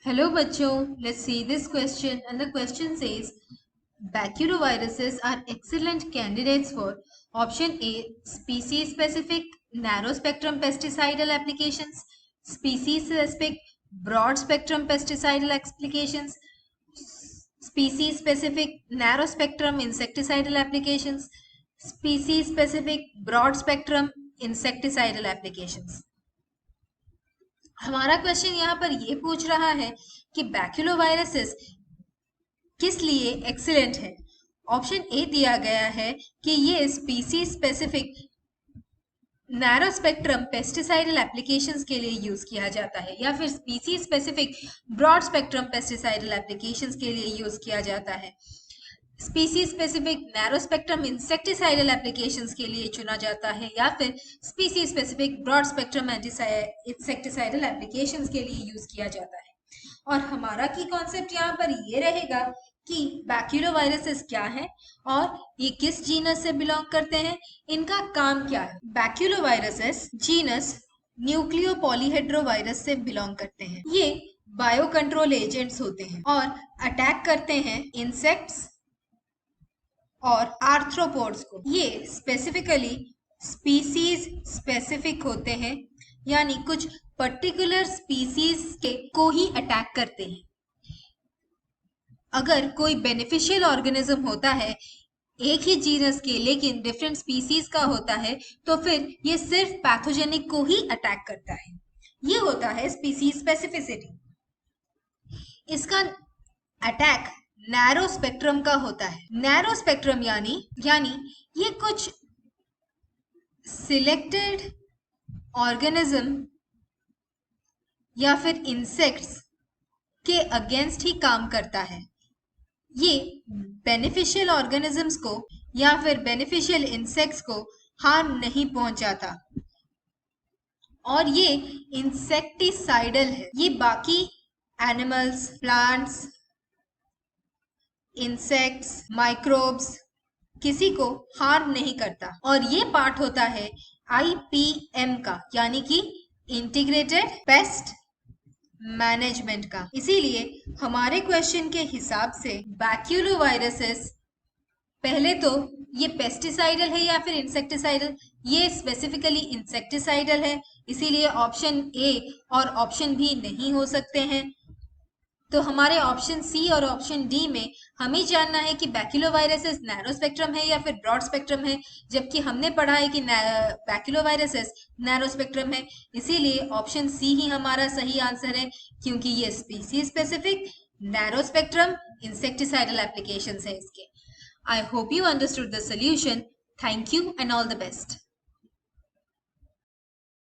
Hello bachcho, let's see this question and the question says baculoviruses are excellent candidates for option A species specific narrow spectrum pesticidal applications, species specific broad spectrum pesticidal applications, species specific narrow spectrum insecticidal applications, species specific broad spectrum insecticidal applications. हमारा question यहाँ पर ये पूछ रहा है कि बैक्यूलोवायरसेस किस लिए एक्सीलेंट है। ऑप्शन ए दिया गया है कि ये species specific narrow spectrum pesticidal applications के लिए यूज किया जाता है, या फिर species specific broad spectrum pesticidal applications के लिए यूज किया जाता है। Species specific narrow spectrum insecticidal applications के लिए चुना जाता है, या फिर species specific broad spectrum insecticidal applications के लिए यूज किया जाता है। और हमारा की कॉन्सेप्ट यहाँ पर ये रहेगा कि बैक्यूलोवायरसेस क्या है और ये किस जीनस से बिलोंग करते हैं, इनका काम क्या है। बैक्यूलोवायरसेस जीनस न्यूक्लियोपॉलीहेड्रोवायरस से बिलोंग करते हैं। ये बायो कंट्रोल एजेंट्स होते हैं और अटैक करते हैं इंसेक्ट्स और आर्थ्रोपोड्स को। ये स्पेसिफिकली स्पीसीज स्पेसिफिक होते हैं, यानी कुछ पर्टिकुलर स्पीसीज के को ही अटैक करते हैं। अगर कोई बेनिफिशियल ऑर्गेनिज्म होता है एक ही जीनस के लेकिन डिफरेंट स्पीसीज का होता है, तो फिर ये सिर्फ पैथोजेनिक को ही अटैक करता है। ये होता है स्पीसीज स्पेसिफिसिटी। इसका अटैक नैरो स्पेक्ट्रम का होता है। नैरो स्पेक्ट्रम यानी ये कुछ सिलेक्टेड ऑर्गेनिज्म या फिर इंसेक्ट्स के अगेंस्ट ही काम करता है। ये बेनिफिशियल ऑर्गेनिजम्स को या फिर बेनिफिशियल इंसेक्ट्स को हार्म नहीं पहुंचाता, और ये इंसेक्टिसाइडल है। ये बाकी एनिमल्स, प्लांट्स, इंसेक्ट्स, माइक्रोब्स किसी को हार्म नहीं करता। और ये पार्ट होता है IPM का, यानी कि इंटीग्रेटेड पेस्ट मैनेजमेंट का। इसीलिए हमारे क्वेश्चन के हिसाब से बैक्यूलोवायरसेस पहले तो ये पेस्टिसाइडल है या फिर इंसेक्टिसाइडल, ये स्पेसिफिकली इंसेक्टिसाइडल है, इसीलिए ऑप्शन ए और ऑप्शन बी नहीं हो सकते हैं। तो हमारे ऑप्शन सी और ऑप्शन डी में हमें जानना है कि बैक्यूलोवायरसेस नैरो स्पेक्ट्रम है या फिर ब्रॉड स्पेक्ट्रम है, जबकि हमने पढ़ा है कि बैक्यूलोवायरसेस नैरो स्पेक्ट्रम है। इसीलिए ऑप्शन सी ही हमारा सही आंसर है, क्योंकि ये species specific narrow spectrum insecticidal applications है इसके। I hope you understood the solution. Thank you and all the best.